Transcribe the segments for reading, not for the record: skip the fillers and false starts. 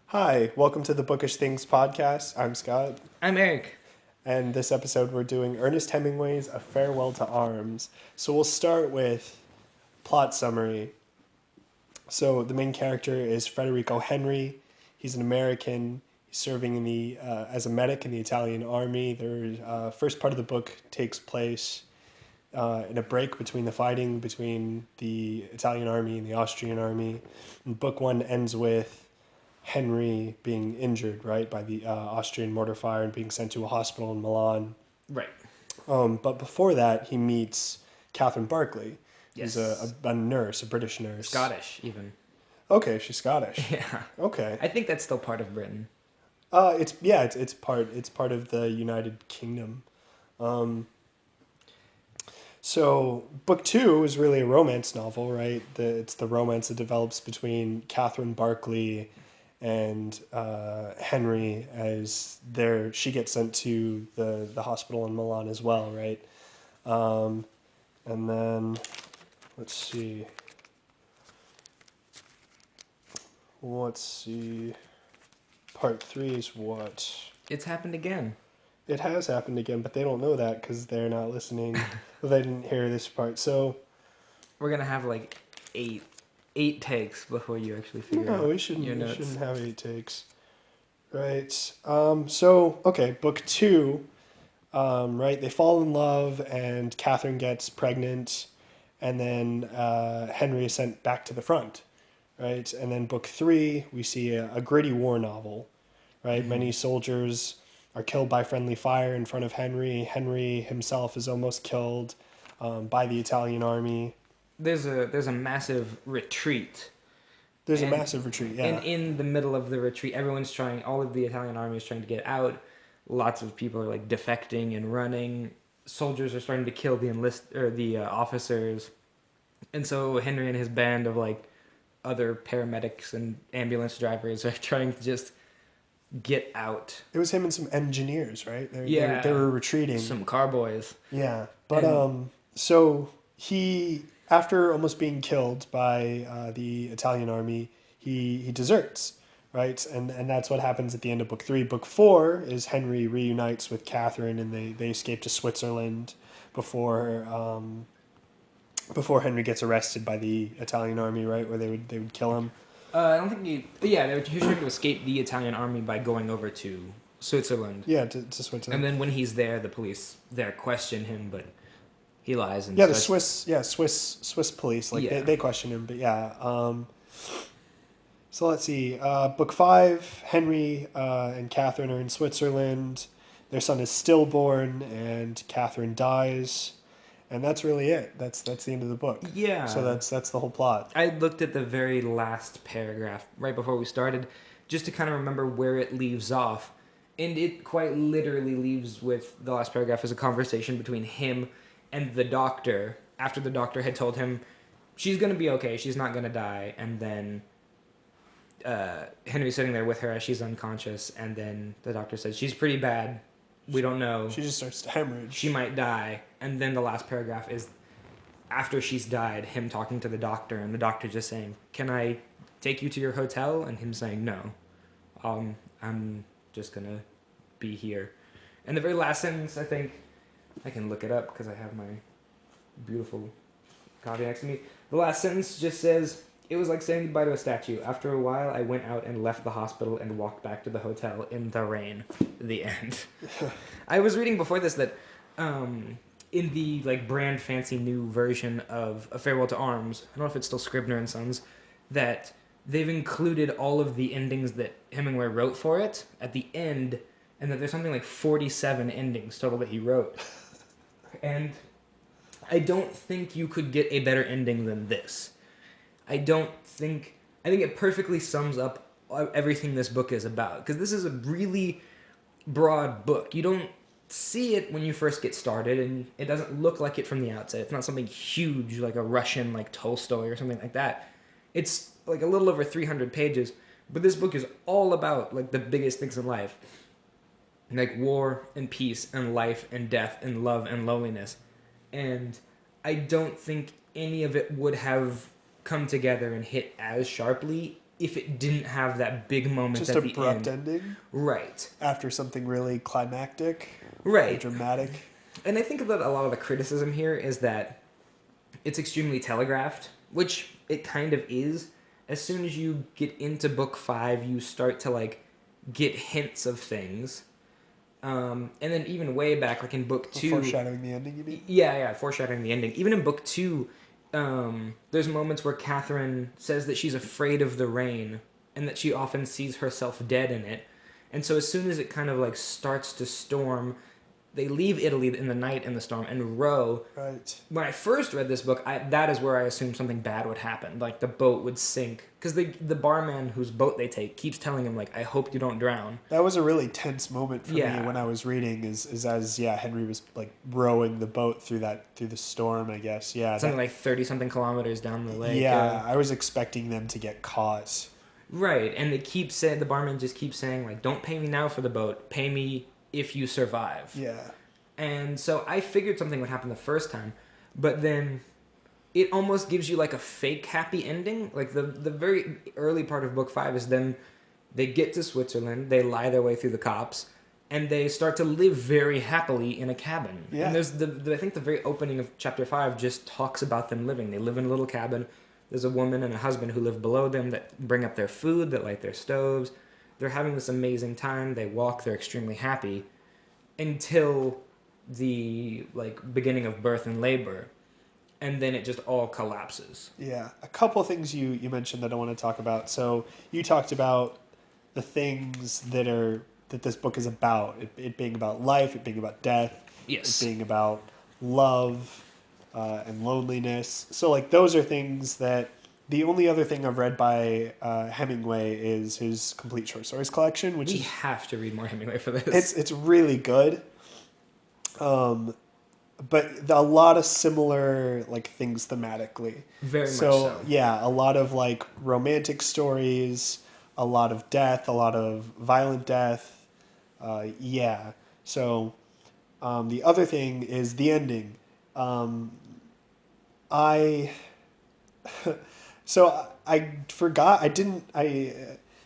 Hi, welcome to the Bookish Things podcast. I'm Scott, I'm Eric. and this episode we're doing Ernest Hemingway's A Farewell to Arms. So we'll start with plot summary. So the main character is Federico Henry. He's an American. He's serving in the as a medic in the Italian army. The first part of the book takes place in a break between the fighting between the Italian army and the Austrian army. And book one ends with Henry being injured, right, by the Austrian mortar fire and being sent to a hospital in Milan. Right. But before that, he meets Catherine Barclay. Yes. Who's a nurse, a British nurse. Scottish, even. Okay, she's Scottish. Yeah. Okay. I think that's still part of Britain. It's part of the United Kingdom. So book two is really a romance novel, right? It's the romance that develops between Catherine Barclay and Henry as she gets sent to the hospital in Milan as well, right? And then let's see. Part three is what? It's happened again. It has happened again, but they don't know that because they're not listening. They didn't hear this part. So we're gonna have like eight takes before you actually figure out. No, we shouldn't. Your We notes. shouldn't have 8 takes. Right. So okay, book two. Right. They fall in love, and Catherine gets pregnant, and then Henry is sent back to the front. Right. And then book three, we see a gritty war novel. Right. Mm-hmm. Many soldiers are killed by friendly fire in front of Henry. Henry himself is almost killed by the Italian army. There's a massive retreat. There's a massive retreat, yeah. And in the middle of the retreat, all of the Italian army is trying to get out. Lots of people are like defecting and running. Soldiers are starting to kill the officers. And so Henry and his band of like other paramedics and ambulance drivers are trying to just get out. It was him and some engineers, right? Yeah. They were retreating. Some carboys. Yeah. But so he, after almost being killed by the Italian army, he deserts, right? And that's what happens at the end of book three. Book four is Henry reunites with Catherine, and they escape to Switzerland before Henry gets arrested by the Italian army, right? Where they would kill him. I don't think he was trying to escape the Italian army by going over to Switzerland. Yeah, to Switzerland. And then when he's there, the police there question him, but he lies. And yeah, the Swiss police, like Yeah. they question him, but yeah. So let's see. Book five, Henry and Catherine are in Switzerland. Their son is stillborn, and Catherine dies, and that's really it. That's the end of the book. Yeah. So that's the whole plot. I looked at the very last paragraph right before we started, just to kind of remember where it leaves off, and it quite literally leaves with the last paragraph as a conversation between him and the doctor, after the doctor had told him she's going to be okay, she's not going to die, and then Henry's sitting there with her as she's unconscious, and then the doctor says she's pretty bad, we don't know, She just starts to hemorrhage. she might die, and then the last paragraph is after she's died, him talking to the doctor, and the doctor just saying, can I take you to your hotel? And him saying, no, I'm just going to be here. And the very last sentence, I think, I can look it up because I have my beautiful copy next to me. The last sentence just says, it was like saying goodbye to a statue. After a while, I went out and left the hospital and walked back to the hotel in the rain. The end. I was reading before this that in the like brand fancy new version of A Farewell to Arms, I don't know if it's still Scribner and Sons, that they've included all of the endings that Hemingway wrote for it at the end, and that there's something like 47 endings total that he wrote. And I don't think you could get a better ending than this. I think it perfectly sums up everything this book is about, because this is a really broad book. You don't see it when you first get started, and it doesn't look like it from the outset. It's not something huge like a Russian like Tolstoy or something like that. It's like a little over 300 pages, but this book is all about like the biggest things in life, like war and peace and life and death and love and loneliness. And I don't think any of it would have come together and hit as sharply if it didn't have that big moment Just at the abrupt end. ending Right. after something really climactic, Right. or dramatic. And I think that a lot of the criticism here is that it's extremely telegraphed, which it kind of is. As soon as you get into book 5, you start to like get hints of things. And then even way back, like in book 2... Foreshadowing the ending, you mean? Yeah, foreshadowing the ending. Even in book 2, there's moments where Catherine says that she's afraid of the rain and that she often sees herself dead in it. And so as soon as it kind of like starts to storm, they leave Italy in the night in the storm and row. Right. When I first read this book, that is where I assumed something bad would happen. Like the boat would sink. Because the barman whose boat they take keeps telling him, like, I hope you don't drown. That was a really tense moment for me Yeah. when I was reading, is as Henry was like rowing the boat through the storm, I guess. Yeah. Something like 30-something kilometers down the lake. Yeah, I was expecting them to get caught. Right, and they keep saying, the barman just keeps saying, like, don't pay me now for the boat, pay me if you survive. Yeah. And so I figured something would happen the first time, but then it almost gives you like a fake happy ending. Like the very early part of book 5 is them, they get to Switzerland, they lie their way through the cops, and they start to live very happily in a cabin. Yeah. And there's I think the very opening of chapter 5 just talks about them living. They live in a little cabin. There's a woman and a husband who live below them that bring up their food, that light their stoves. They're having this amazing time. They walk, they're extremely happy until the like beginning of birth and labor, and then it just all collapses. Yeah. A couple things you mentioned that I want to talk about. So you talked about the things that this book is about. It being about life, it being about death, Yes. it being about love and loneliness. So like those are things that the only other thing I've read by Hemingway is his complete short stories collection, which We is have to read more Hemingway for this. it's really good. But a lot of similar like things thematically. Very much so. Yeah, a lot of like romantic stories, a lot of death, a lot of violent death. Yeah. So the other thing is the ending. So I forgot. This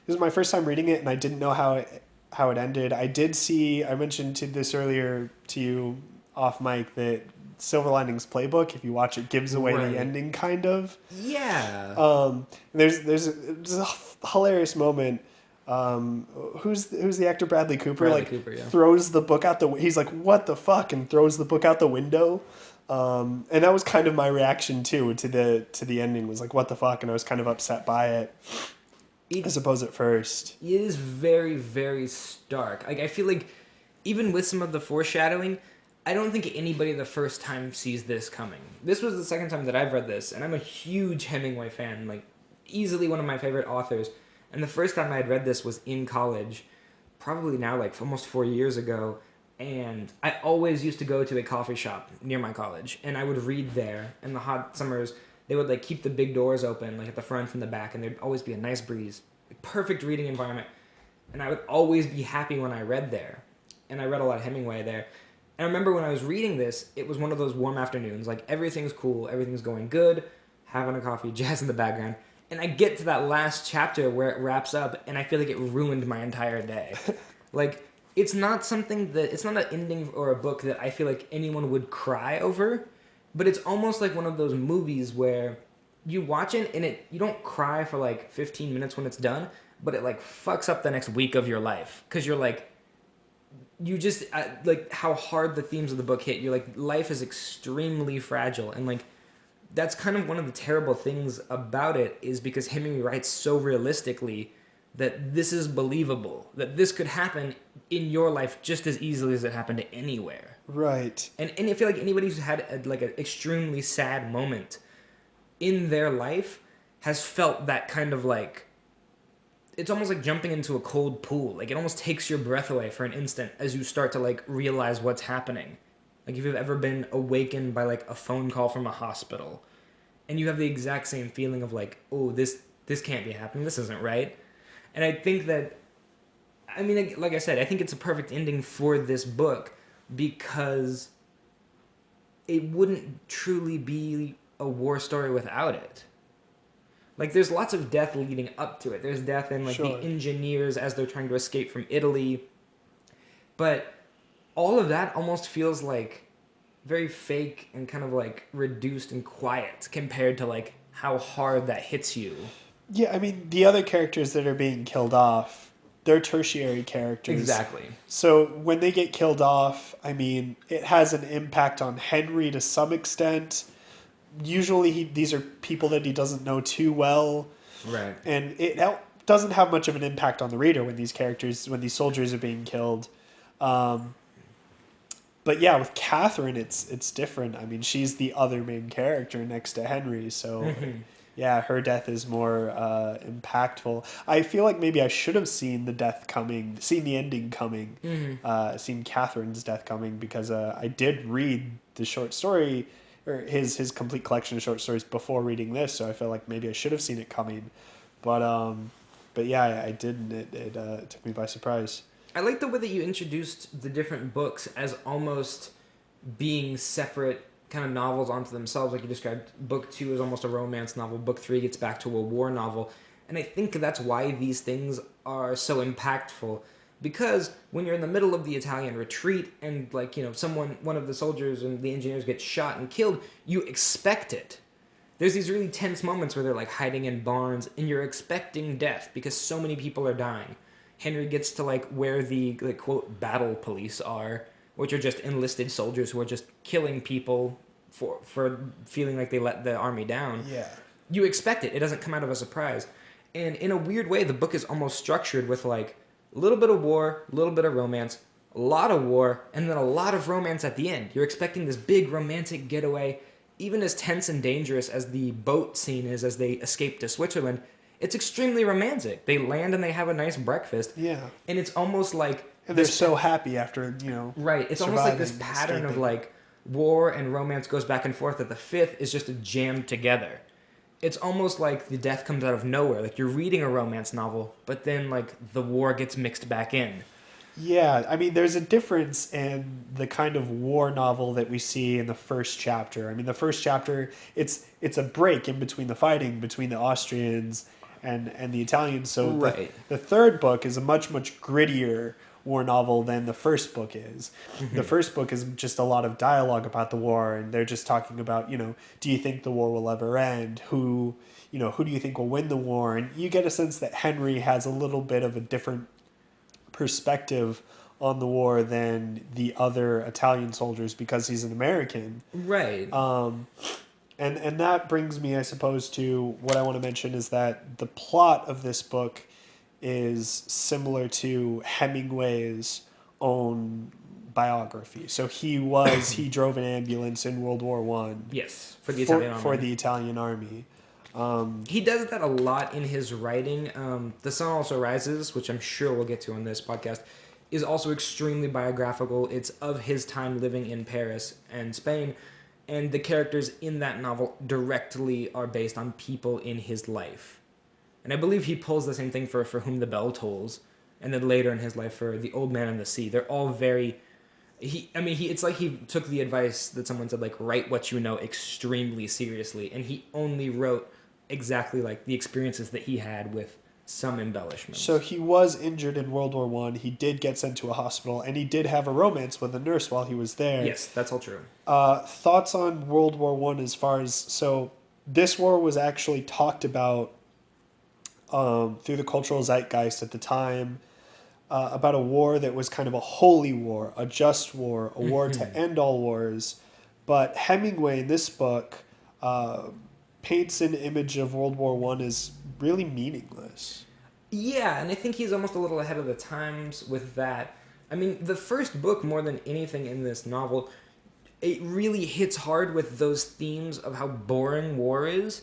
was my first time reading it, and I didn't know how it ended. I did see. I mentioned this earlier to you off mic that Silver Linings Playbook, if you watch it, gives away Right. the ending kind of. Yeah. There's a hilarious moment. Who's the actor? Bradley Cooper. Bradley like Cooper, yeah. throws the book out the. He's like, "What the fuck?" and throws the book out the window. And that was kind of my reaction too to the ending, was like, what the fuck, and I was kind of upset by it. I suppose at first. It is very, very stark. Like I feel like even with some of the foreshadowing, I don't think anybody the first time sees this coming. This was the second time that I've read this, and I'm a huge Hemingway fan, like easily one of my favorite authors. And the first time I had read this was in college, probably now like almost 4 years ago. And I always used to go to a coffee shop near my college, and I would read there. In the hot summers, they would like keep the big doors open, like at the front and the back, and there'd always be a nice breeze, perfect reading environment. And I would always be happy when I read there, and I read a lot of Hemingway there. And I remember when I was reading this, it was one of those warm afternoons, like everything's cool, everything's going good, having a coffee, jazz in the background. And I get to that last chapter where it wraps up, and I feel like it ruined my entire day. Like, it's not an ending or a book that I feel like anyone would cry over, but it's almost like one of those movies where you watch it and you don't cry for like 15 minutes when it's done, but it like fucks up the next week of your life. Cause you're like, you just, like how hard the themes of the book hit. You're like, life is extremely fragile. And like, that's kind of one of the terrible things about it, is because Hemingway writes so realistically that this is believable, that this could happen in your life just as easily as it happened anywhere. Right. And I feel like anybody who's had an extremely sad moment in their life has felt that kind of like, it's almost like jumping into a cold pool. Like it almost takes your breath away for an instant as you start to like realize what's happening. Like if you've ever been awakened by like a phone call from a hospital and you have the exact same feeling of like, oh, this can't be happening. This isn't right. And I think that, I mean, like I said, I think it's a perfect ending for this book because it wouldn't truly be a war story without it. Like, there's lots of death leading up to it. There's death in, like, Sure. the engineers as they're trying to escape from Italy. But all of that almost feels, like, very fake and kind of, like, reduced and quiet compared to, like, how hard that hits you. Yeah, I mean, the other characters that are being killed off, they're tertiary characters. Exactly. So when they get killed off, I mean, it has an impact on Henry to some extent. Usually these are people that he doesn't know too well. Right. And it doesn't have much of an impact on the reader when these soldiers are being killed. But yeah, with Catherine, it's different. I mean, she's the other main character next to Henry, so yeah, her death is more impactful. I feel like maybe I should have seen the ending coming, seen Catherine's death coming, because I did read the short story, or his complete collection of short stories before reading this, so I feel like maybe I should have seen it coming. But yeah, I didn't. It took me by surprise. I like the way that you introduced the different books as almost being separate kind of novels onto themselves. Like you described, book 2 is almost a romance novel. Book 3 gets back to a war novel. And I think that's why these things are so impactful. Because when you're in the middle of the Italian retreat and, like, you know, one of the soldiers and the engineers gets shot and killed, you expect it. There's these really tense moments where they're, like, hiding in barns and you're expecting death because so many people are dying. Henry gets to, like, where the, like, quote, battle police are, which are just enlisted soldiers who are just killing people for feeling like they let the army down. Yeah. You expect it. It doesn't come out of a surprise. And in a weird way, the book is almost structured with, like, a little bit of war, a little bit of romance, a lot of war, and then a lot of romance at the end. You're expecting this big romantic getaway. Even as tense and dangerous as the boat scene is as they escape to Switzerland, it's extremely romantic. They land and they have a nice breakfast. Yeah. And it's almost like... And they're so happy after, Right. It's almost like this pattern of, like, war and romance goes back and forth, that the fifth is just jammed together. It's almost like the death comes out of nowhere. Like, you're reading a romance novel, but then, like, the war gets mixed back in. Yeah, I mean, there's a difference in the kind of war novel that we see in the first chapter. I mean, the first chapter, it's a break in between the fighting between the Austrians and the Italians. So right. the third book is a much grittier war novel than the first book is. The first book is just a lot of dialogue about the war, and they're just talking about, do you think the war will ever end? Who do you think will win the war? And you get a sense that Henry has a little bit of a different perspective on the war than the other Italian soldiers because he's an American. Right. And that brings me, I suppose, to what I want to mention is that the plot of this book is similar to Hemingway's own biography. So he drove an ambulance in World War One. Yes, for the Italian army. For the Italian army. He does that a lot in his writing. The Sun Also Rises, which I'm sure we'll get to on this podcast, is also extremely biographical. It's of his time living in Paris and Spain, and the characters in that novel directly are based on people in his life. And I believe he pulls the same thing for Whom the Bell Tolls, and then later in his life for The Old Man and the Sea. They're all very... it's like he took the advice that someone said, like, write what you know extremely seriously, and he only wrote exactly like the experiences that he had with some embellishments. So he was injured in World War One. He did get sent to a hospital, and he did have a romance with a nurse while he was there. Yes, that's all true. Thoughts on World War One as far as... So this war was actually talked about through the cultural zeitgeist at the time, about a war that was kind of a holy war, a just war, a war to end all wars. But Hemingway in this book paints an image of World War One as really meaningless. Yeah, and I think he's almost a little ahead of the times with that. I mean, the first book, more than anything in this novel, it really hits hard with those themes of how boring war is.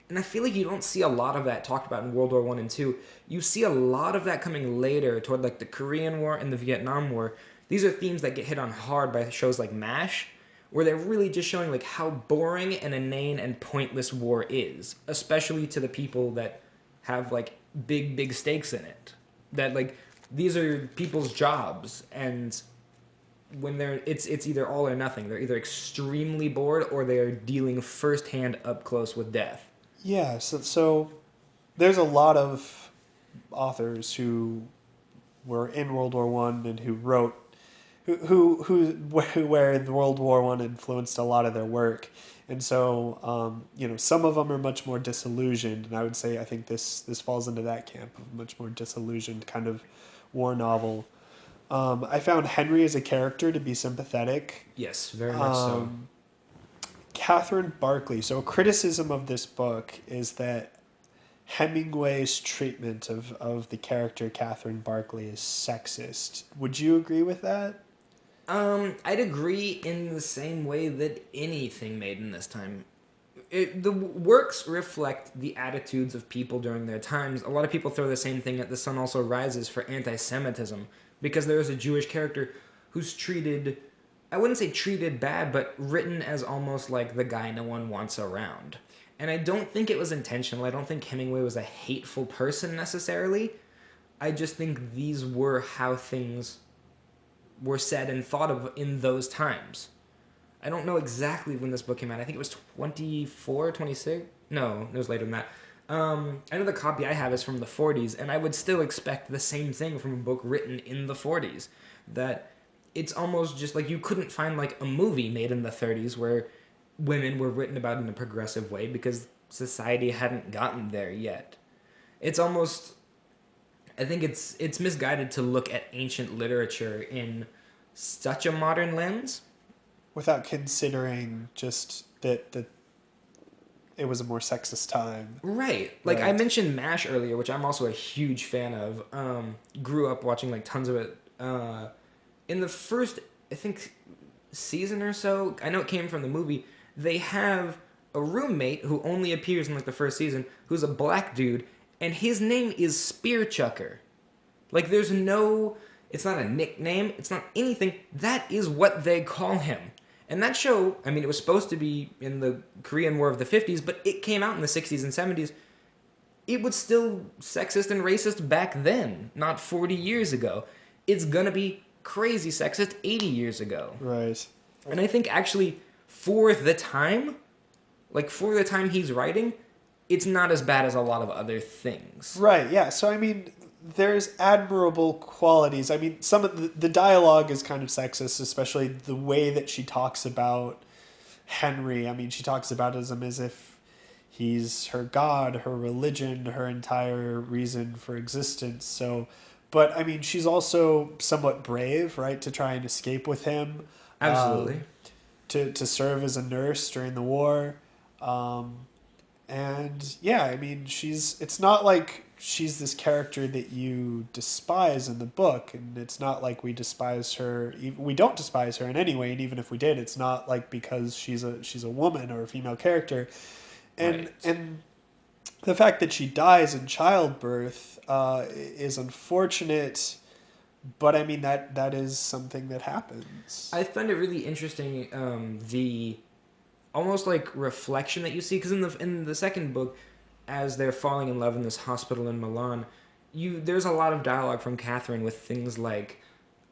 And I feel like you don't see a lot of that talked about in World War I and II. You see a lot of that coming later toward, like, the Korean War and the Vietnam War. These are themes that get hit on hard by shows like MASH, where they're really just showing, like, how boring and inane and pointless war is, especially to the people that have, like, big stakes in it. That, like, these are people's jobs, and when it's either all or nothing. They're either extremely bored or they are dealing firsthand up close with death. Yeah, so there's a lot of authors who were in World War One and who wrote where the World War One influenced a lot of their work, and so some of them are much more disillusioned, and I think this falls into that camp of much more disillusioned kind of war novel. I found Henry as a character to be sympathetic. Yes, very much so. Catherine Barkley. So a criticism of this book is that Hemingway's treatment of the character Catherine Barkley is sexist. Would you agree with that? I'd agree in the same way that anything made in this time. The works reflect the attitudes of people during their times. A lot of people throw the same thing at The Sun Also Rises for anti-Semitism, because there is a Jewish character who's treated, I wouldn't say treated bad, but written as almost like the guy no one wants around. And I don't think it was intentional. I don't think Hemingway was a hateful person necessarily. I just think these were how things were said and thought of in those times. I don't know exactly when this book came out. I think it was 24, 26? No, it was later than that. I know the copy I have is from the 40s, and I would still expect the same thing from a book written in the 40s. That it's almost just like you couldn't find like a movie made in the 30s where women were written about in a progressive way because society hadn't gotten there yet. It's almost, I think it's misguided to look at ancient literature in such a modern lens. Without considering just that it was a more sexist time. Right. Like I mentioned MASH earlier, which I'm also a huge fan of. Grew up watching like tons of it. In the first, I think, season or so, I know it came from the movie, they have a roommate who only appears in like the first season, who's a black dude, and his name is Spear Chucker. Like there's no, it's not a nickname, it's not anything. That is what they call him. And that show, I mean, it was supposed to be in the Korean War of the 50s, but it came out in the 60s and 70s. It was still sexist and racist back then, not 40 years ago. It's gonna be crazy sexist 80 years ago. Right. And I think actually for the time he's writing, it's not as bad as a lot of other things. Right, yeah. So, I mean, there's admirable qualities. I mean, some of the dialogue is kind of sexist, especially the way that she talks about Henry. I mean, she talks about him as if he's her god, her religion, her entire reason for existence. So, but I mean, she's also somewhat brave, right, to try and escape with him. Absolutely. To serve as a nurse during the war. And yeah, I mean, it's not like she's this character that you despise in the book, and it's not like we despise her. We don't despise her in any way, and even if we did, it's not like because she's a woman or a female character. And the fact that she dies in childbirth is unfortunate, but I mean that is something that happens. I find it really interesting the almost like reflection that you see, because in the second book, as they're falling in love in this hospital in Milan, there's a lot of dialogue from Catherine with things like,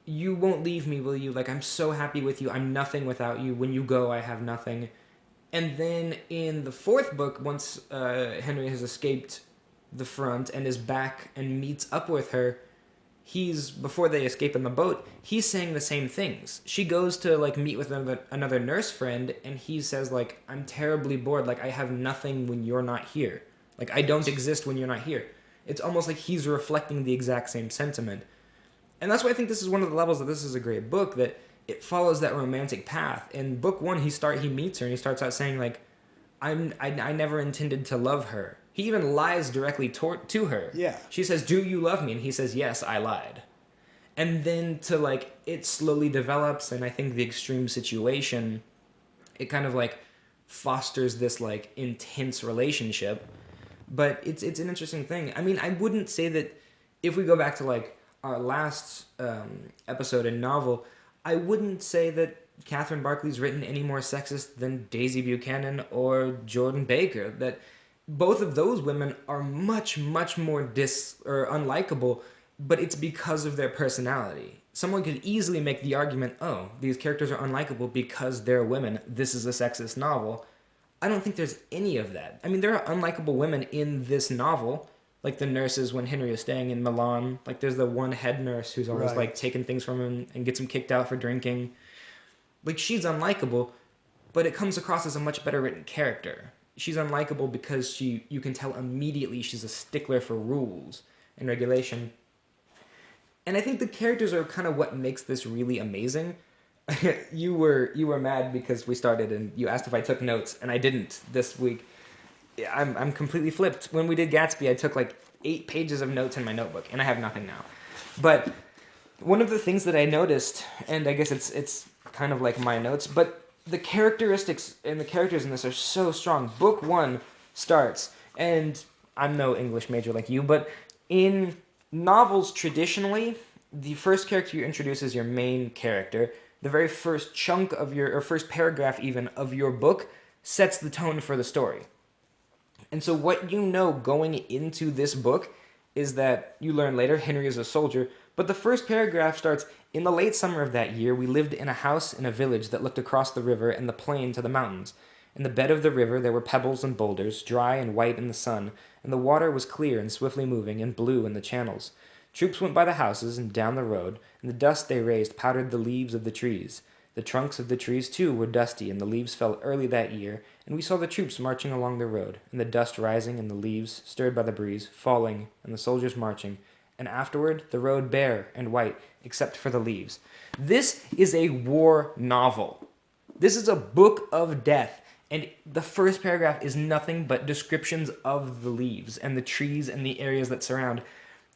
"You won't leave me, will you? Like, I'm so happy with you. I'm nothing without you. When you go, I have nothing." And then in the fourth book, once Henry has escaped the front and is back and meets up with her, before they escape in the boat, he's saying the same things. She goes to like meet with another nurse friend, and he says like, "I'm terribly bored. Like I have nothing when you're not here. Like I don't exist when you're not here." It's almost like he's reflecting the exact same sentiment. And that's why I think this is one of the levels that this is a great book, that it follows that romantic path. In book one, he meets her and he starts out saying like, I never intended to love her. He even lies directly to her. Yeah. She says, "Do you love me?" And he says, "Yes, I lied." And then it slowly develops, and I think the extreme situation, it kind of like fosters this like intense relationship. But it's an interesting thing. I mean, I wouldn't say that if we go back to like our last episode and novel, I wouldn't say that Catherine Barkley's written any more sexist than Daisy Buchanan or Jordan Baker. That both of those women are much, much more unlikable, but it's because of their personality. Someone could easily make the argument, "Oh, these characters are unlikable because they're women. This is a sexist novel." I don't think there's any of that. I mean, there are unlikable women in this novel, like the nurses when Henry is staying in Milan. Like, there's the one head nurse who's always, Right. like, taking things from him and gets him kicked out for drinking. Like, she's unlikable, but it comes across as a much better written character. She's unlikable because you can tell immediately she's a stickler for rules and regulation. And I think the characters are kind of what makes this really amazing. You were mad because we started and you asked if I took notes, and I didn't this week. I'm completely flipped. When we did Gatsby, I took like 8 pages of notes in my notebook, and I have nothing now. But one of the things that I noticed, and I guess it's kind of like my notes, but the characteristics and the characters in this are so strong. Book 1 starts, and I'm no English major like you, but in novels traditionally, the first character you introduce is your main character. The very first chunk of or first paragraph even of your book sets the tone for the story. And so what you know going into this book is that you learn later Henry is a soldier, but the first paragraph starts, in the late summer of that year, we lived in a house in a village that looked across the river and the plain to the mountains. In the bed of the river there were pebbles and boulders, dry and white in the sun, and the water was clear and swiftly moving and blue in the channels. Troops went by the houses and down the road, and the dust they raised powdered the leaves of the trees. The trunks of the trees, too, were dusty, and the leaves fell early that year, and we saw the troops marching along the road, and the dust rising, and the leaves, stirred by the breeze, falling, and the soldiers marching, and afterward the road bare and white, except for the leaves. This is a war novel. This is a book of death, and the first paragraph is nothing but descriptions of the leaves, and the trees, and the areas that surround.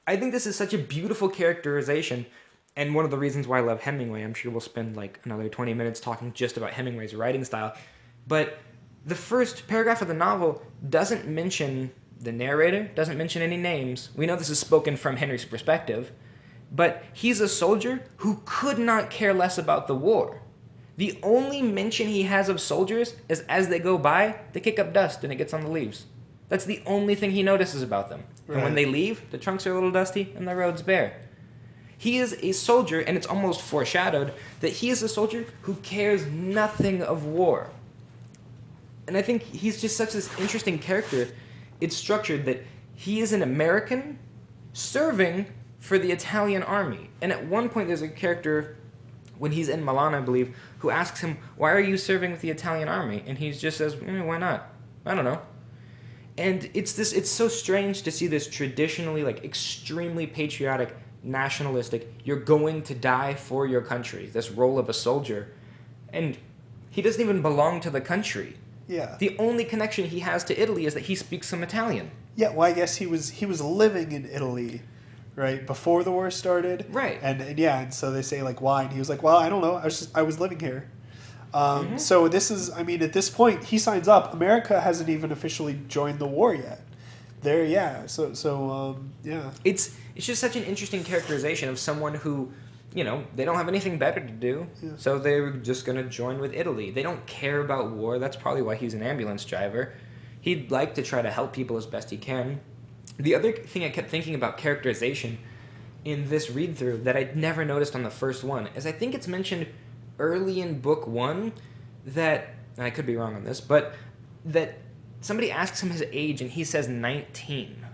I think this is such a beautiful characterization, and one of the reasons why I love Hemingway. I'm sure we'll spend like another 20 minutes talking just about Hemingway's writing style, but the first paragraph of the novel doesn't mention the narrator, doesn't mention any names. We know this is spoken from Henry's perspective, but he's a soldier who could not care less about the war. The only mention he has of soldiers is as they go by, they kick up dust and it gets on the leaves. That's the only thing he notices about them. Right. And when they leave, the trunks are a little dusty and the road's bare. He is a soldier, and it's almost foreshadowed that he is a soldier who cares nothing of war. And I think he's just such this interesting character. It's structured that he is an American serving for the Italian army. And at one point there's a character, when he's in Milan, I believe, who asks him, "Why are you serving with the Italian army?" And he just says, "Why not? I don't know." And it's so strange to see this traditionally, like, extremely patriotic, nationalistic, you're going to die for your country, this role of a soldier. And he doesn't even belong to the country. Yeah. The only connection he has to Italy is that he speaks some Italian. Yeah, well, I guess he was living in Italy, right, before the war started. Right. And so they say, like, why? And he was like, well, I don't know. I was living here. So this is, I mean, at this point, he signs up. America hasn't even officially joined the war yet. Yeah. Yeah. It's just such an interesting characterization of someone who, they don't have anything better to do, so they're just going to join with Italy. They don't care about war. That's probably why he's an ambulance driver. He'd like to try to help people as best he can. The other thing I kept thinking about characterization in this read-through that I'd never noticed on the first one is I think it's mentioned early in book 1 that, and I could be wrong on this, but that somebody asks him his age and he says 19.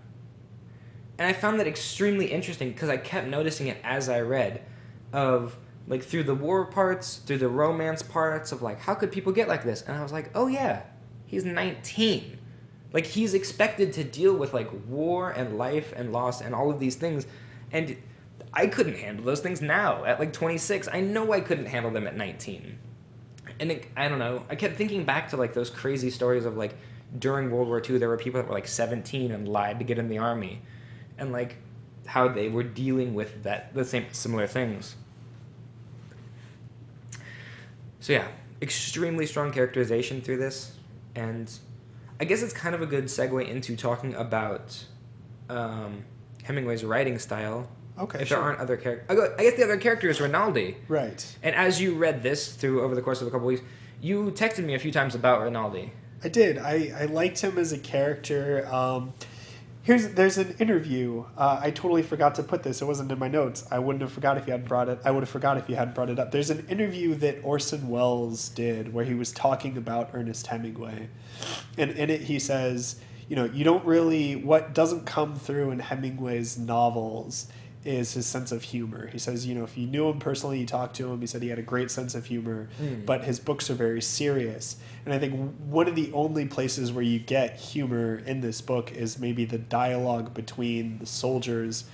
And I found that extremely interesting because I kept noticing it as I read, of like through the war parts, through the romance parts of like, how could people get like this? And I was like, oh yeah, he's 19. Like, he's expected to deal with like war and life and loss and all of these things. And I couldn't handle those things now at like 26. I know I couldn't handle them at 19. And I don't know. I kept thinking back to like those crazy stories of like during World War II, there were people that were like 17 and lied to get in the army. And like how they were dealing with similar things. So yeah, extremely strong characterization through this. And I guess it's kind of a good segue into talking about Hemingway's writing style. Okay, if sure. there aren't other characters. I guess the other character is Rinaldi. Right. And as you read this through over the course of a couple weeks, you texted me a few times about Rinaldi. I did. I liked him as a character. There's an interview. I totally forgot to put this. It wasn't in my notes. I wouldn't have forgot if you hadn't brought it. I would have forgot if you hadn't brought it up. There's an interview that Orson Welles did where he was talking about Ernest Hemingway, and in it he says, you don't really, what doesn't come through in Hemingway's novels is his sense of humor. He says, if you knew him personally, you talked to him, he said he had a great sense of humor, but his books are very serious. And I think one of the only places where you get humor in this book is maybe the dialogue between the soldiers,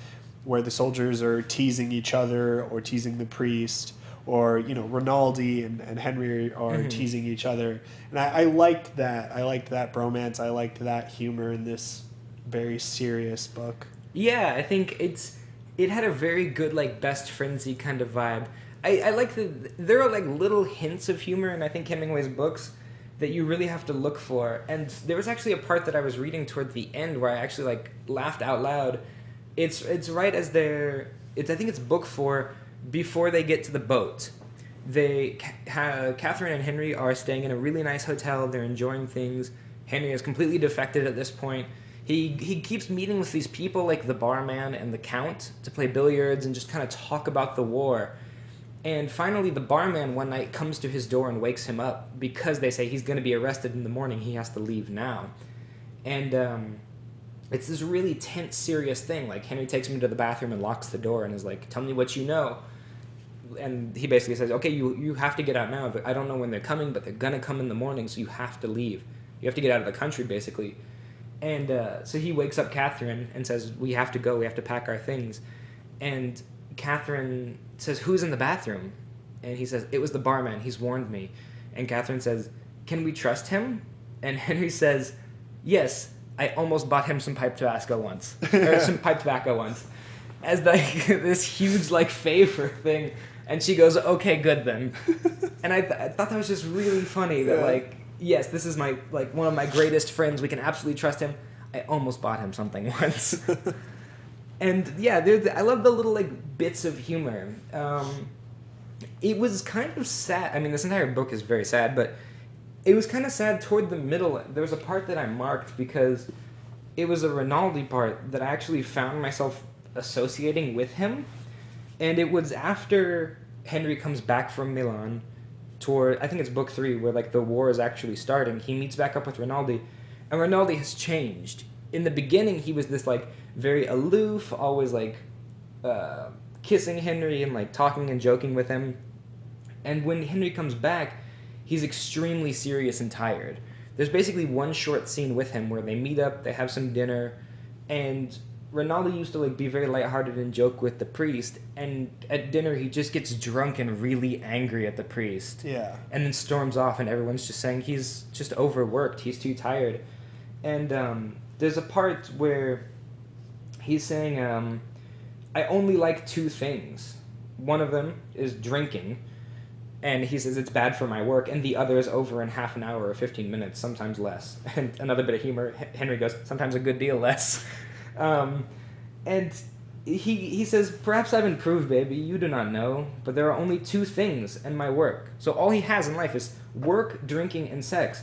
where the soldiers are teasing each other or teasing the priest, or, Rinaldi and Henry are teasing each other. And I liked that. I liked that bromance. I liked that humor in this very serious book. Yeah, I think it had a very good, like, best friendsy kind of vibe. I like there are, like, little hints of humor in, I think, Hemingway's books that you really have to look for. And there was actually a part that I was reading toward the end where I actually, like, laughed out loud. It's right as I think it's book 4, before they get to the boat. Catherine and Henry are staying in a really nice hotel. They're enjoying things. Henry is completely defected at this point. He keeps meeting with these people like the barman and the count to play billiards and just kind of talk about the war. And finally, the barman one night comes to his door and wakes him up because they say he's going to be arrested in the morning. He has to leave now. And it's this really tense, serious thing. Like, Henry takes him into the bathroom and locks the door and is like, tell me what you know. And he basically says, okay, you have to get out now. I don't know when they're coming, but they're going to come in the morning, so you have to leave. You have to get out of the country, basically. And so he wakes up Catherine and says, we have to go, we have to pack our things. And Catherine says, who's in the bathroom? And he says, it was the barman, he's warned me. And Catherine says, can we trust him? And Henry says, yes, I almost bought him some pipe tobacco once. As like this huge like favor thing. And she goes, okay, good then. And I thought that was just really funny that like, yes, this is my like one of my greatest friends. We can absolutely trust him. I almost bought him something once. And yeah, I love the little like bits of humor. It was kind of sad. I mean, this entire book is very sad, but it was kind of sad toward the middle. There was a part that I marked because it was a Rinaldi part that I actually found myself associating with him. And it was after Henry comes back from Milan toward, I think it's book 3, where like the war is actually starting. He meets back up with Rinaldi, and Rinaldi has changed. In the beginning, he was this like very aloof, always like kissing Henry and like talking and joking with him. And when Henry comes back, he's extremely serious and tired. There's basically one short scene with him where they meet up, they have some dinner, and Rinaldi used to like be very lighthearted and joke with the priest, and at dinner he just gets drunk and really angry at the priest. Yeah. And then storms off, and everyone's just saying he's just overworked, he's too tired. And there's a part where he's saying, I only like 2 things. One of them is drinking, and he says it's bad for my work, and the other is over in half an hour or 15 minutes, sometimes less. And another bit of humor, Henry goes, sometimes a good deal less. And he says, perhaps I've improved, baby, you do not know, but there are only 2 things and my work. So all he has in life is work, drinking, and sex.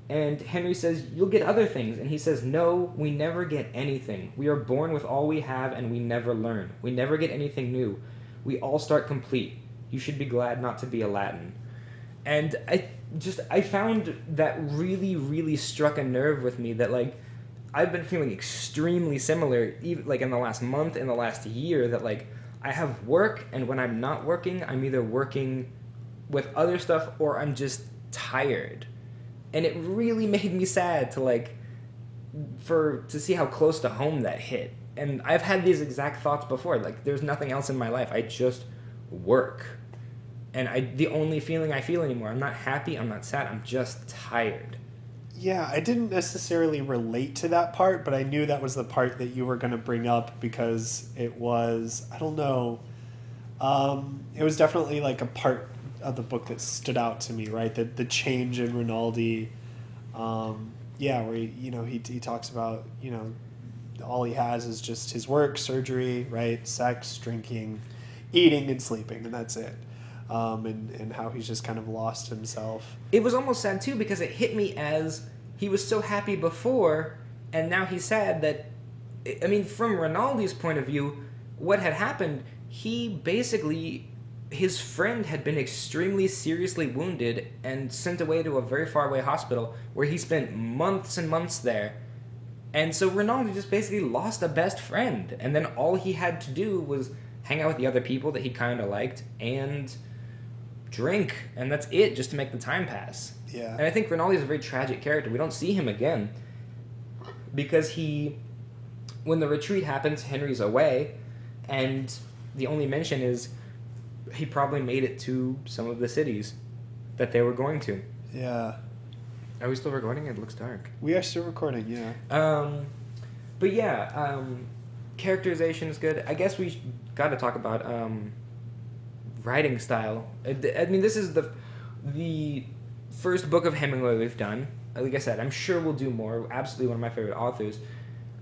And Henry says, you'll get other things. And he says, no, we never get anything. We are born with all we have and we never learn. We never get anything new. We all start complete. You should be glad not to be a Latin. And I found that really, really struck a nerve with me that like, I've been feeling extremely similar, even like in the last month, in the last year, that like I have work, and when I'm not working, I'm either working with other stuff or I'm just tired. And it really made me sad to see how close to home that hit. And I've had these exact thoughts before, like there's nothing else in my life. I just work. And the only feeling I feel anymore, I'm not happy, I'm not sad, I'm just tired. Yeah, I didn't necessarily relate to that part, but I knew that was the part that you were going to bring up because it was, I don't know, it was definitely like a part of the book that stood out to me, right? The change in Rinaldi, where he talks about, all he has is just his work, surgery, right? Sex, drinking, eating, and sleeping, and that's it. And how he's just kind of lost himself. It was almost sad, too, because it hit me as he was so happy before, and now he's sad that I mean, from Rinaldi's point of view, what had happened, he basically, his friend had been extremely seriously wounded and sent away to a very far away hospital where he spent months and months there. And so Rinaldi just basically lost a best friend. And then all he had to do was hang out with the other people that he kind of liked and drink. And that's it, just to make the time pass. Yeah. And I think Rinaldi's a very tragic character. We don't see him again because when the retreat happens, Henry's away, and the only mention is he probably made it to some of the cities that they were going to. Yeah. Are we still recording? It looks dark. We are still recording, yeah. But yeah, characterization is good. I guess we got to talk about writing style. I mean, this is the first book of Hemingway we've done. Like I said, I'm sure we'll do more. Absolutely one of my favorite authors.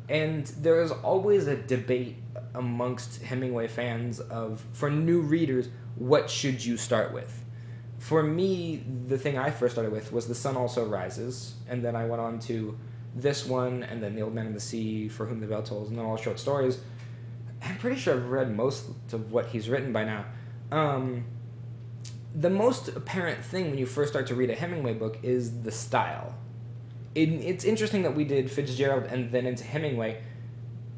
And there is always a debate amongst Hemingway fans for new readers, what should you start with? For me, the thing I first started with was The Sun Also Rises, and then I went on to this one, and then The Old Man and the Sea, For Whom the Bell Tolls, and then all short stories. I'm pretty sure I've read most of what he's written by now. The most apparent thing when you first start to read a Hemingway book is the style. It's interesting that we did Fitzgerald and then into Hemingway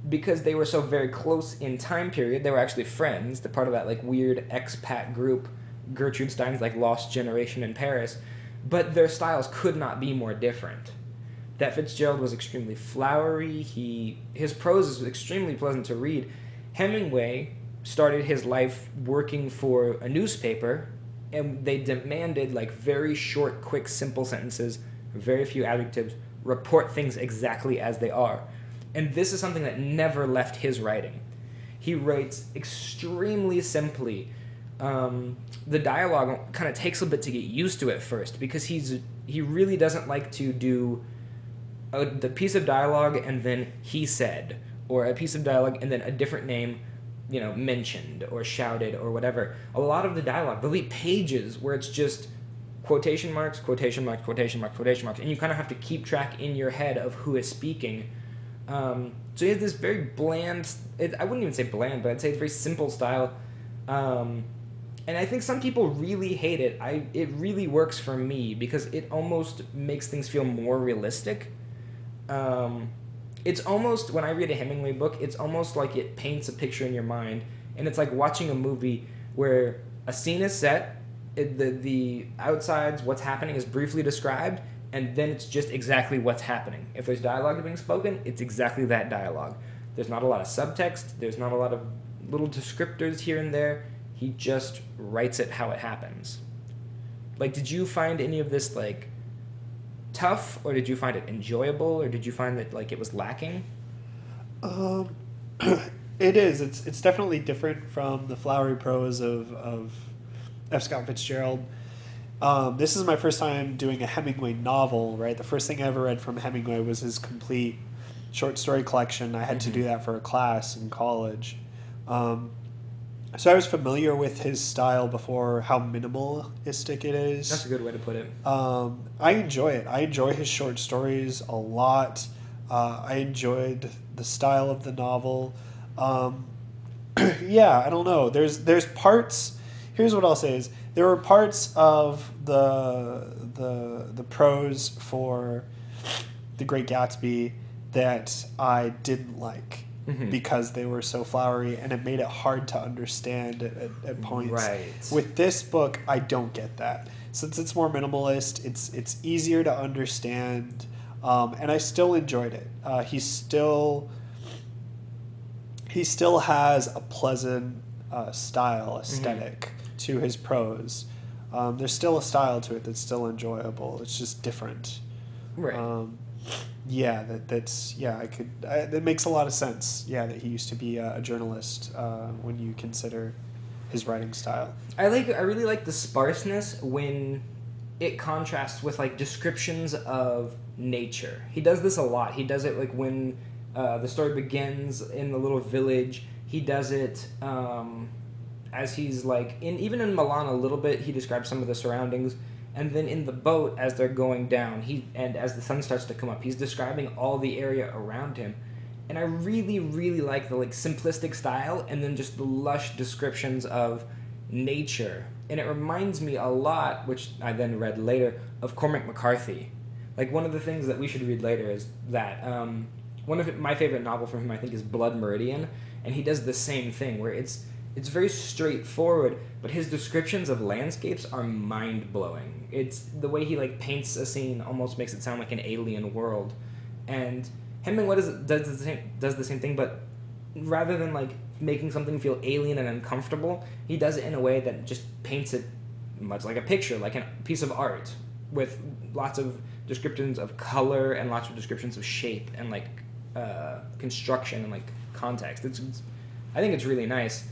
because they were so very close in time period. They were actually friends. They're part of that like weird expat group, Gertrude Stein's like Lost Generation in Paris. But their styles could not be more different. That Fitzgerald was extremely flowery. His prose is extremely pleasant to read. Hemingway started his life working for a newspaper, and they demanded like very short, quick, simple sentences, very few adjectives, report things exactly as they are. And this is something that never left his writing. He writes extremely simply. The dialogue kind of takes a bit to get used to at first because he really doesn't like to do the piece of dialogue and then he said, or a piece of dialogue and then a different name, mentioned or shouted or whatever. A lot of the dialogue, there'll be pages where it's just quotation marks, quotation marks, quotation marks, quotation marks, and you kind of have to keep track in your head of who is speaking. So he has this very bland, I wouldn't even say bland, but I'd say it's very simple style. And I think some people really hate it. It really works for me because it almost makes things feel more realistic. It's almost, when I read a Hemingway book, it's almost like it paints a picture in your mind. And it's like watching a movie where a scene is set, the outsides, what's happening is briefly described, and then it's just exactly what's happening. If there's dialogue being spoken, it's exactly that dialogue. There's not a lot of subtext. There's not a lot of little descriptors here and there. He just writes it how it happens. Like, did you find any of this, like, tough, or did you find it enjoyable, or did you find that, like, it was lacking? It is. It's definitely different from the flowery prose of F. Scott Fitzgerald. This is my first time doing a Hemingway novel, right? The first thing I ever read from Hemingway was his complete short story collection. I had to do that for a class in college. So I was familiar with his style before, how minimalistic it is. That's a good way to put it. I enjoy it. I enjoy his short stories a lot. I enjoyed the style of the novel. Yeah, I don't know. There's parts. Here's what I'll say is there were parts of the prose for The Great Gatsby that I didn't like. Mm-hmm. Because they were so flowery, and it made it hard to understand at points. Right. With this book, I don't get that. Since it's more minimalist, it's easier to understand, and I still enjoyed it. He still has a pleasant style, aesthetic to his prose. There's still a style to it that's still enjoyable. It's just different. Right. Yeah, that makes a lot of sense. Yeah, that he used to be a journalist when you consider his writing style. I really like the sparseness when it contrasts with like descriptions of nature. He does this a lot. He does it like when the story begins in the little village. He does it as he's like even in Milan a little bit. He describes some of the surroundings. And then in the boat, as they're going down, and as the sun starts to come up, he's describing all the area around him. And I really, really like the like simplistic style and then just the lush descriptions of nature. And it reminds me a lot, which I then read later, of Cormac McCarthy. Like, one of the things that we should read later is that one of my favorite novel from him, I think, is Blood Meridian, and he does the same thing where it's very straightforward, but his descriptions of landscapes are mind-blowing. It's the way he like paints a scene almost makes it sound like an alien world, and Hemingway does the same thing, but rather than like making something feel alien and uncomfortable, he does it in a way that just paints it much like a picture, like a piece of art, with lots of descriptions of color and lots of descriptions of shape and like construction and like context. I think it's really nice.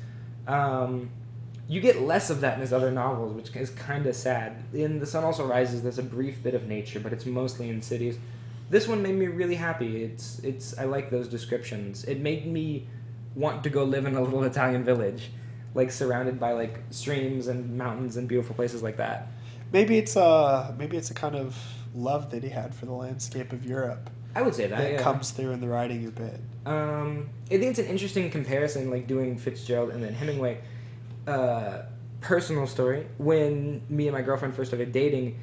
You get less of that in his other novels, which is kind of sad. In The Sun Also Rises, there's a brief bit of nature, but it's mostly in cities. This one made me really happy. I like those descriptions. It made me want to go live in a little Italian village, like surrounded by like streams and mountains and beautiful places like that. Maybe it's a kind of love that he had for the landscape of Europe. I would say that. It Yeah. comes through in the writing a bit. I think it's an interesting comparison, like doing Fitzgerald and then Hemingway. Personal story: when me and my girlfriend first started dating,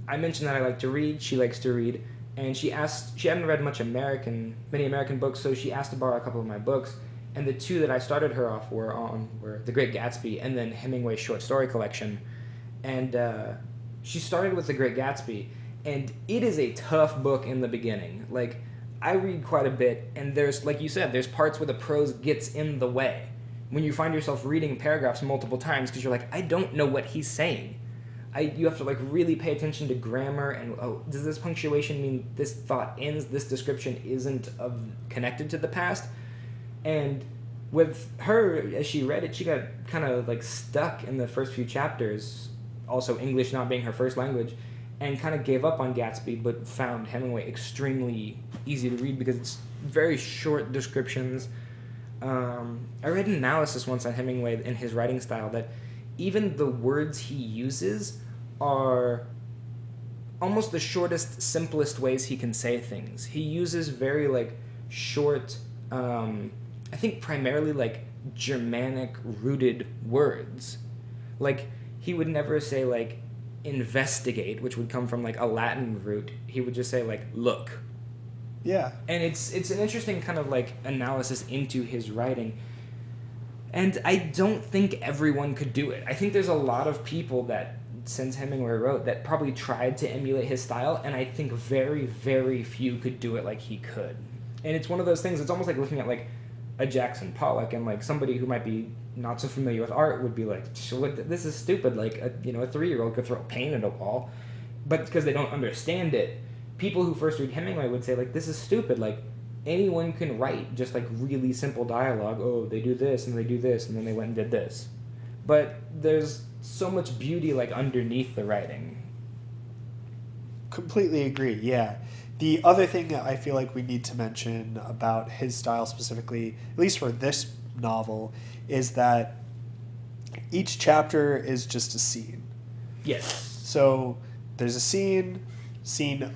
I mentioned that I like to read. She likes to read, and she hadn't read many American books, so she asked to borrow a couple of my books. And the two that I started her off were The Great Gatsby and then Hemingway's short story collection. And she started with The Great Gatsby, and it is a tough book in the beginning. Like, I read quite a bit, and there's, like you said, there's parts where the prose gets in the way. When you find yourself reading paragraphs multiple times because you're like, I don't know what he's saying. You have to like really pay attention to grammar and, oh, does this punctuation mean this thought ends, this description isn't connected to the past? And with her, as she read it, she got kind of like stuck in the first few chapters, also English not being her first language, and kind of gave up on Gatsby, but found Hemingway extremely easy to read because it's very short descriptions. I read an analysis once on Hemingway in his writing style that even the words he uses are almost the shortest, simplest ways he can say things. He uses very like short, I think primarily like Germanic rooted words. Like, he would never say like investigate, which would come from like a Latin root. He would just say like look. Yeah. And it's an interesting kind of like analysis into his writing. And I don't think everyone could do it. I think there's a lot of people that, since Hemingway wrote, that probably tried to emulate his style, and I think very, very few could do it like he could. And it's one of those things, it's almost like looking at like a Jackson Pollock, and like somebody who might be not so familiar with art would be like, this is stupid, like a 3-year-old could throw paint at a wall. But because they don't understand it, people who first read Hemingway would say like, this is stupid, like anyone can write just like really simple dialogue. Oh, they do this and they do this and then they went and did this. But there's so much beauty like underneath the writing. Completely agree, yeah. The other thing that I feel like we need to mention about his style specifically, at least for this novel, is that each chapter is just a scene. Yes. So there's a scene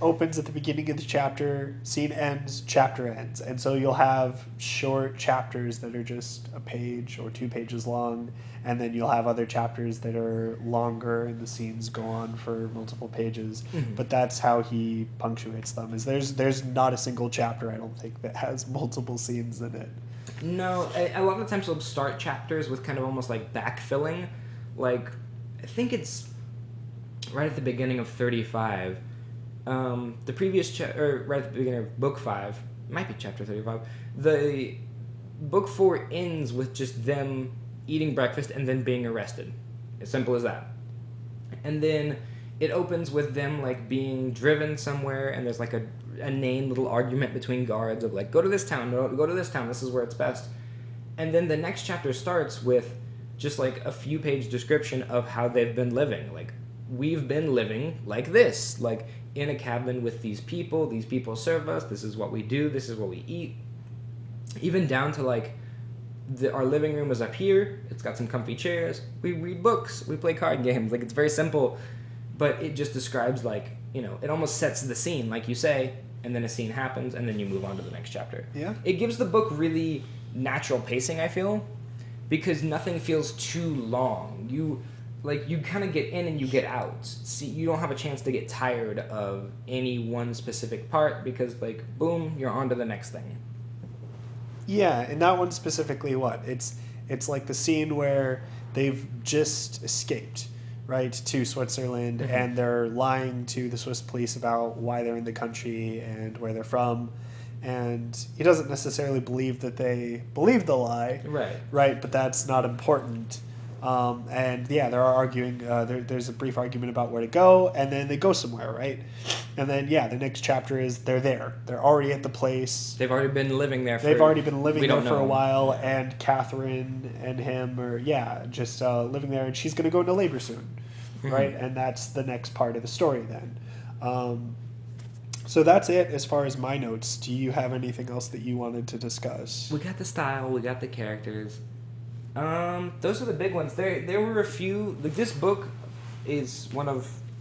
opens at the beginning of the chapter, scene ends, chapter ends. And so you'll have short chapters that are just a page or 2 pages long, and then you'll have other chapters that are longer and the scenes go on for multiple pages. Mm-hmm. But that's how he punctuates them. Is there's not a single chapter, I don't think, that has multiple scenes in it. No, a lot of the times he'll start chapters with kind of almost like backfilling. Like, I think it's right at the beginning of 35. The previous right at the beginning of book 5, it might be chapter 35. The book 4 ends with just them eating breakfast and then being arrested. As simple as that. And then it opens with them like being driven somewhere, and there's like a inane little argument between guards of like, go to this town, no, go to this town, this is where it's best. And then the next chapter starts with just like a few page description of how they've been living. Like, we've been living like this, like in a cabin with these people serve us, this is what we do, this is what we eat. Even down to like, our living room is up here, it's got some comfy chairs, we read books, we play card games. Like, it's very simple, but it just describes like, it almost sets the scene, like you say, and then a scene happens, and then you move on to the next chapter. Yeah. It gives the book really natural pacing, I feel, because nothing feels too long. You kind of get in and you get out. See, you don't have a chance to get tired of any one specific part because, like, boom, you're on to the next thing. Yeah, and that one specifically, what? It's like the scene where they've just escaped, right, to Switzerland, Mm-hmm. and they're lying to the Swiss police about why they're in the country and where they're from. And he doesn't necessarily believe that they believe the lie, Right. but that's not important. And yeah, they're arguing. There's a brief argument about where to go, and then they go somewhere, right? And then yeah, the next chapter is they're there. They're already at the place. They've already been living there. They've already been living we there don't for a know. while, Yeah. and Catherine and him are just living there, and she's going to go into labor soon, right? And that's the next part of the story then. So that's it as far as my notes. Do you have anything else that you wanted to discuss? We got the style, we got the characters. Those are the big ones. There were a few. Like, this book is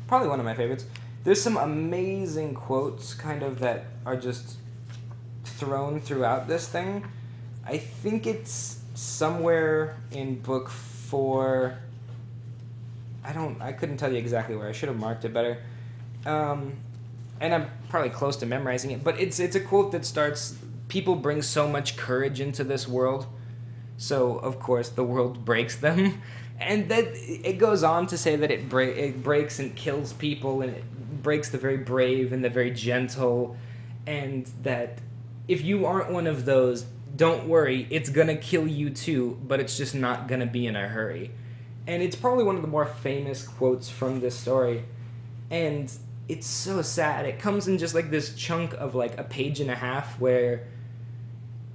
probably one of my favorites. There's some amazing quotes kind of that are just thrown throughout this thing. I think it's somewhere in book 4. I couldn't tell you exactly where. I should have marked it better. And I'm probably close to memorizing it, but it's a quote that starts, "People bring so much courage into this world, so of course the world breaks them." And that it goes on to say that it breaks and kills people, and it breaks the very brave and the very gentle, and that if you aren't one of those, don't worry, it's gonna kill you too, but it's just not gonna be in a hurry. And it's probably one of the more famous quotes from this story, and it's so sad. It comes in just like this chunk of like a page and a half where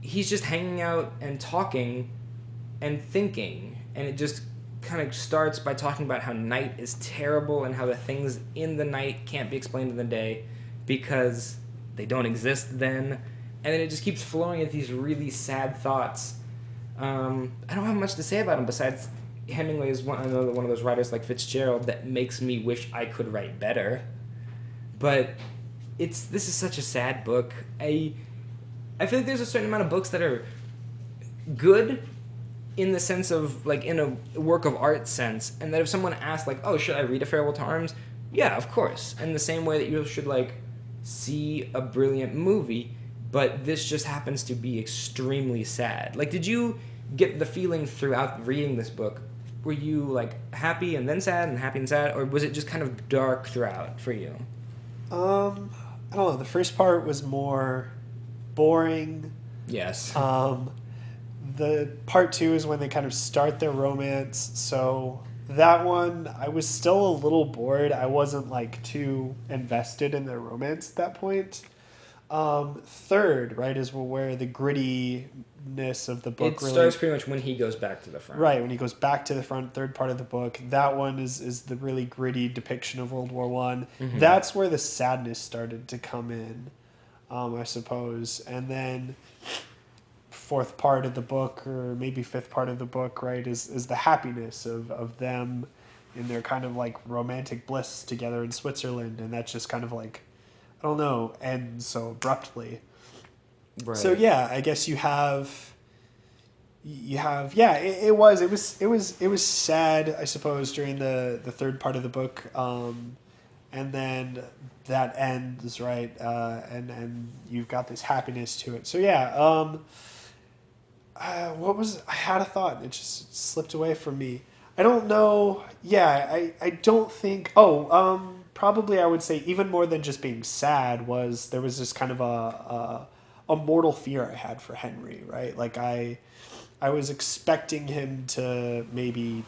he's just hanging out and talking and thinking, and it just kind of starts by talking about how night is terrible and how the things in the night can't be explained in the day because they don't exist then, and then it just keeps flowing at these really sad thoughts. I don't have much to say about him besides Hemingway is one of those writers like Fitzgerald that makes me wish I could write better. But this is such a sad book. I feel like there's a certain amount of books that are good in the sense of, like, in a work of art sense, and that if someone asked, like, oh, should I read A Farewell to Arms? Yeah, of course. In the same way that you should, like, see a brilliant movie, but this just happens to be extremely sad. Like, did you get the feeling throughout reading this book? Were you, like, happy and then sad and happy and sad, or was it just kind of dark throughout for you? I don't know. The first part was more boring. Yes. The part 2 is when they kind of start their romance. So that one, I was still a little bored. I wasn't like too invested in their romance at that point. Third, right, is where the grittiness of the book it really starts pretty much when he goes back to the front. Right, when he goes back to the front, third part of the book. That one is the really gritty depiction of World War One. Mm-hmm. That's where the sadness started to come in, I suppose. And then fourth part of the book, or maybe fifth part of the book, right, is the happiness of them in their kind of like romantic bliss together in Switzerland. And that's just kind of like, I don't know, ends so abruptly. Right. So yeah, I guess you have it was sad, I suppose, during the third part of the book, and then that ends, right, and you've got this happiness to it. So yeah, I had a thought and it just slipped away from me. I don't know. Yeah, I don't think. Probably I would say even more than just being sad there was this kind of a mortal fear I had for Henry, right? Like I was expecting him to maybe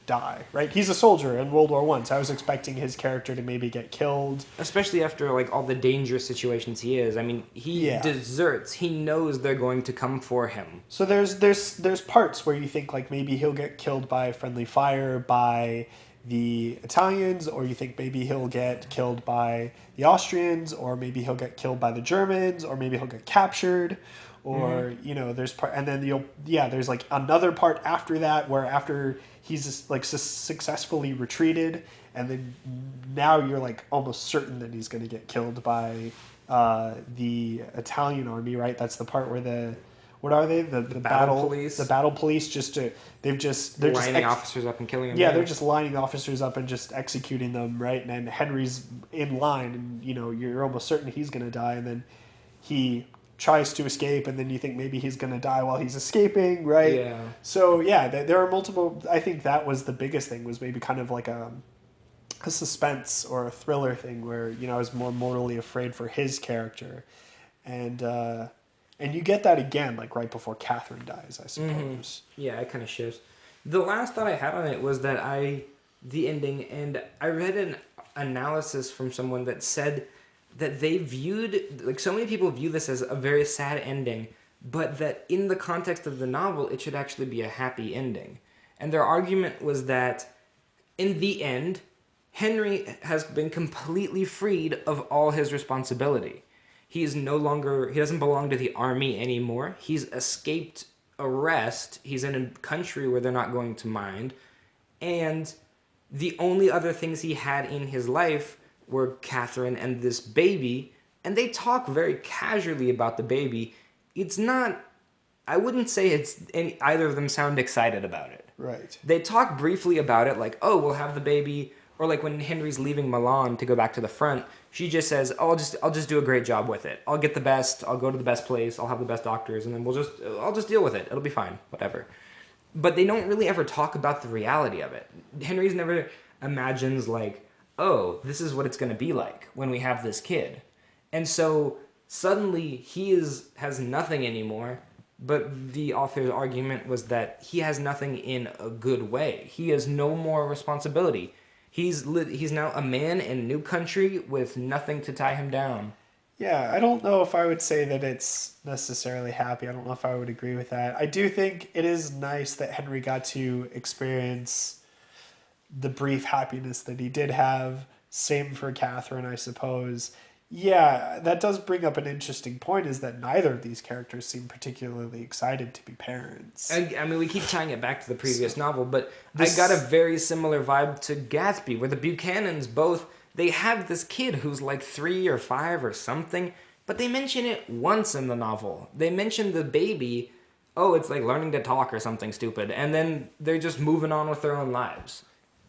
die, right? He's a soldier in World War I, so I was expecting his character to maybe get killed. Especially after, like, all the dangerous situations he is. I mean, he deserts. He knows they're going to come for him. So there's parts where you think, like, maybe he'll get killed by friendly fire by the Italians, or you think maybe he'll get killed by the Austrians, or maybe he'll get killed by the Germans, or maybe he'll get captured, or there's part, and then there's like another part after that where after he's like successfully retreated, and then now you're like almost certain that he's going to get killed by the Italian army, right? That's the part where what are they? The battle police. The battle police they're just lining officers up and killing them. Yeah, they're just lining officers up and just executing them, right? And then Henry's in line, and you're almost certain he's gonna die, and then he tries to escape, and then you think maybe he's gonna die while he's escaping, right? Yeah. So yeah, there are multiple. I think that was the biggest thing, was maybe kind of like a suspense or a thriller thing where I was more mortally afraid for his character, and you get that again like right before Catherine dies, I suppose. Mm-hmm. Yeah, it kind of shifts. The last thought I had on it was that the ending, and I read an analysis from someone that said that they viewed, like, so many people view this as a very sad ending, but that in the context of the novel, it should actually be a happy ending. And their argument was that in the end, Henry has been completely freed of all his responsibility. He doesn't belong to the army anymore. He's escaped arrest. He's in a country where they're not going to mind. And the only other things he had in his life were Catherine and this baby. And they talk very casually about the baby. It's not, I wouldn't say either of them sound excited about it. Right. They talk briefly about it, like, oh, we'll have the baby. Or like when Henry's leaving Milan to go back to the front, she just says, oh, I'll just do a great job with it. I'll get the best. I'll go to the best place. I'll have the best doctors, and then I'll just deal with it. It'll be fine. Whatever. But they don't really ever talk about the reality of it. Henry's never imagines like, oh, this is what it's going to be like when we have this kid. And so suddenly he has nothing anymore. But the author's argument was that he has nothing in a good way. He has no more responsibility. He's now a man in a new country with nothing to tie him down. Yeah, I don't know if I would say that it's necessarily happy. I don't know if I would agree with that. I do think it is nice that Henry got to experience the brief happiness that he did have. Same for Catherine, I suppose. Yeah, that does bring up an interesting point, is that neither of these characters seem particularly excited to be parents. I mean, we keep tying it back to the previous novel, but I got a very similar vibe to Gatsby, where the Buchanans they have this kid who's like 3 or 5 or something, but they mention it once in the novel. They mention the baby, oh, it's like learning to talk or something stupid, and then they're just moving on with their own lives.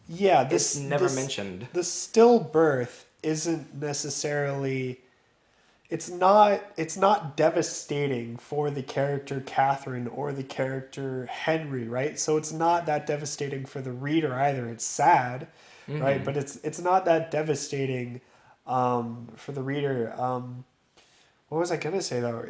Yeah, it's never mentioned. The stillbirth isn't necessarily, it's not devastating for the character Catherine or the character Henry, right? So it's not that devastating for the reader either. It's sad, right? But it's not that devastating for the reader. What was I gonna say though?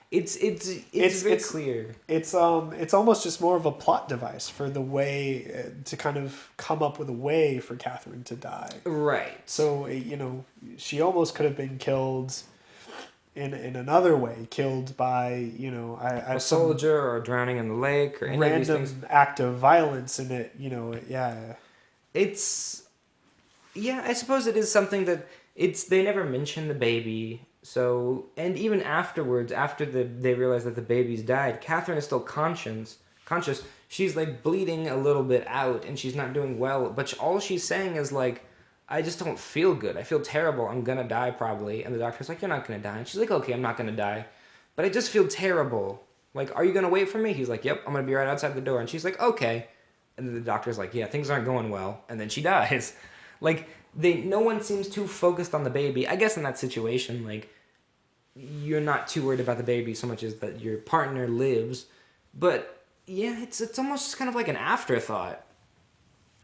It's very clear. It's almost just more of a plot device for the way to kind of come up with a way for Catherine to die. Right. So she almost could have been killed in another way, killed by a soldier or drowning in the lake or any random of these things. Act of violence in it. Yeah. I suppose it is something that they never mention the baby. So, and even afterwards, after they realize that the baby's died, Catherine is still conscious. She's like bleeding a little bit out, and she's not doing well. But all she's saying is like, I just don't feel good. I feel terrible. I'm gonna die probably. And the doctor's like, you're not gonna die. And she's like, okay, I'm not gonna die, but I just feel terrible. Like, are you gonna wait for me? He's like, yep, I'm gonna be right outside the door. And she's like, okay. And then the doctor's like, yeah, things aren't going well. And then she dies. Like, no one seems too focused on the baby. I guess in that situation, like, you're not too worried about the baby so much as that your partner lives. But yeah, it's almost just kind of like an afterthought.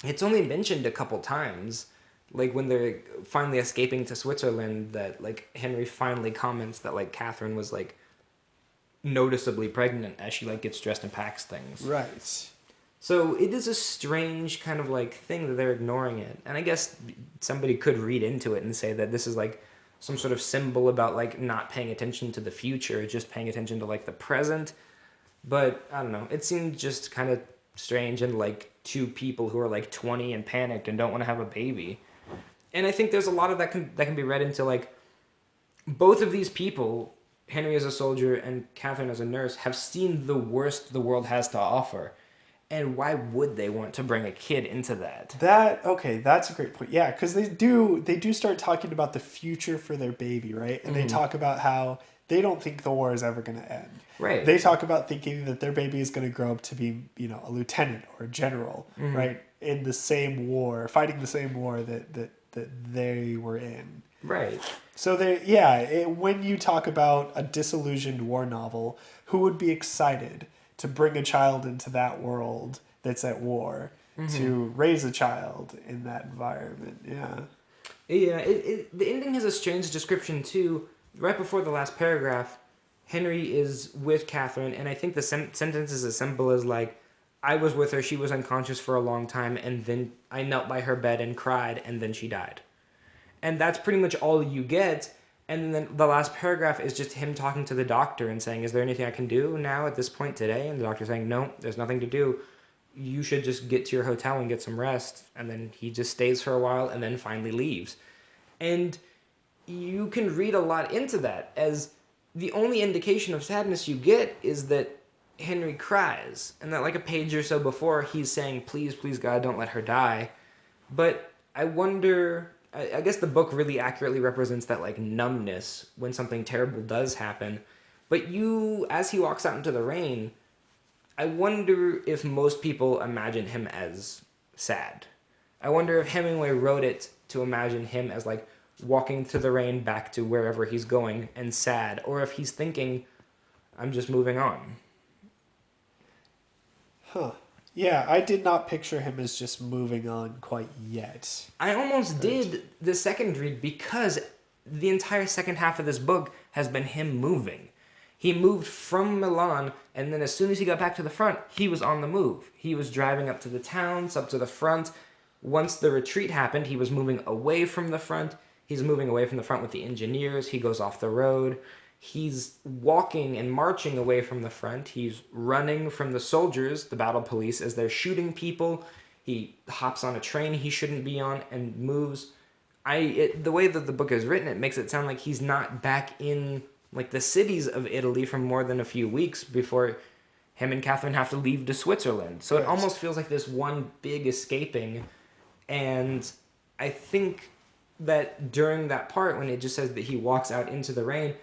It's only mentioned a couple times, like when they're finally escaping to Switzerland, that like Henry finally comments that like Catherine was like noticeably pregnant as she like gets dressed and packs things. Right. So it is a strange kind of like thing that they're ignoring it. And I guess somebody could read into it and say that this is like some sort of symbol about like not paying attention to the future, just paying attention to like the present. But I don't know. It seemed just kind of strange, and like two people who are like 20 and panicked and don't want to have a baby. And I think there's a lot of that can be read into like both of these people, Henry as a soldier and Catherine as a nurse, have seen the worst the world has to offer. And why would they want to bring a kid into that? That's a great point. Yeah, because they do start talking about the future for their baby, right? And they talk about how they don't think the war is ever going to end. Right. They talk about thinking that their baby is going to grow up to be, a lieutenant or a general, right? In the same war, fighting the same war that they were in. Right. So when you talk about a disillusioned war novel, who would be excited to bring a child into that world that's at war, to raise a child in that environment? Yeah. Yeah, the ending has a strange description too. Right before the last paragraph, Henry is with Catherine, and I think the sentence is as simple as like, I was with her, she was unconscious for a long time, and then I knelt by her bed and cried, and then she died. And that's pretty much all you get. And then the last paragraph is just him talking to the doctor and saying, is there anything I can do now at this point today? And the doctor saying, no, there's nothing to do. You should just get to your hotel and get some rest. And then he just stays for a while and then finally leaves. And you can read a lot into that, as the only indication of sadness you get is that Henry cries. And that like a page or so before, he's saying, please, please, God, don't let her die. But I wonder... I guess the book really accurately represents that like numbness when something terrible does happen. But as he walks out into the rain, I wonder if most people imagine him as sad. I wonder if Hemingway wrote it to imagine him as like walking through the rain back to wherever he's going and sad, or if he's thinking, I'm just moving on. Huh. Yeah, I did not picture him as just moving on quite yet. I almost did the second read because the entire second half of this book has been him moving. He moved from Milan, and then as soon as he got back to the front, he was on the move. He was driving up to the towns, up to the front. Once the retreat happened, he was moving away from the front. He's moving away from the front with the engineers. He goes off the road. He's walking and marching away from the front. He's running from the soldiers, the battle police, as they're shooting people. He hops on a train he shouldn't be on and moves. The way that the book is written, it makes it sound like he's not back in like the cities of Italy for more than a few weeks before him and Catherine have to leave to Switzerland. So it almost feels like this one big escaping. And I think that during that part, when it just says that he walks out into the rain,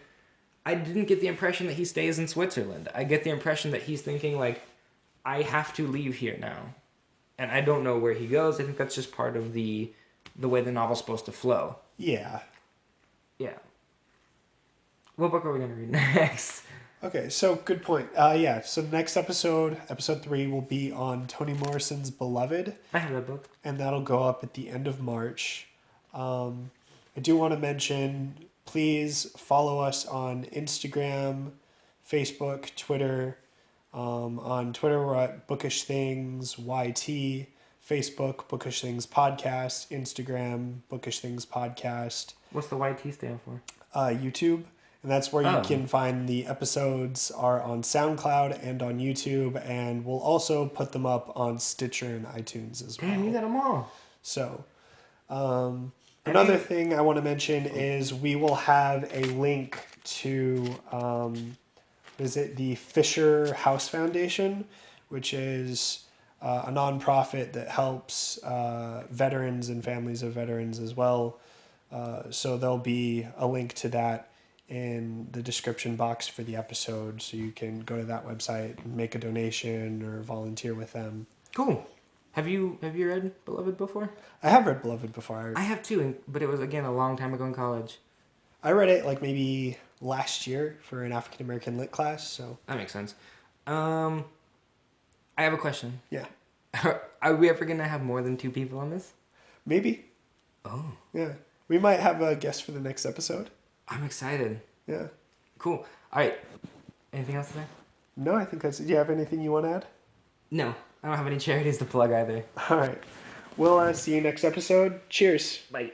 I didn't get the impression that he stays in Switzerland. I get the impression that he's thinking, like, I have to leave here now. And I don't know where he goes. I think that's just part of the way the novel's supposed to flow. Yeah. Yeah. What book are we going to read next? Okay, so good point. So the next episode 3, will be on Toni Morrison's Beloved. I have that book. And that'll go up at the end of March. I do want to mention... Please follow us on Instagram, Facebook, Twitter. On Twitter, we're at Bookish Things YT. Facebook, Bookish Things Podcast. Instagram, Bookish Things Podcast. What's the YT stand for? YouTube. And that's where you can find the episodes are on SoundCloud and on YouTube. And we'll also put them up on Stitcher and iTunes as well. Damn, you got them all. So... Another thing I want to mention is we will have a link to, the Fisher House Foundation, which is a nonprofit that helps veterans and families of veterans as well. So there'll be a link to that in the description box for the episode, so you can go to that website and make a donation or volunteer with them. Cool. Have you read Beloved before? I have read Beloved before. I have too, but it was, again, a long time ago in college. I read it like maybe last year for an African American lit class, so... That makes sense. I have a question. Yeah. Are we ever going to have more than 2 people on this? Maybe. Oh. Yeah. We might have a guest for the next episode. I'm excited. Yeah. Cool. All right. Anything else to say? No, I think that's it. Do you have anything you want to add? No. I don't have any charities to plug either. All right. We'll see you next episode. Cheers. Bye.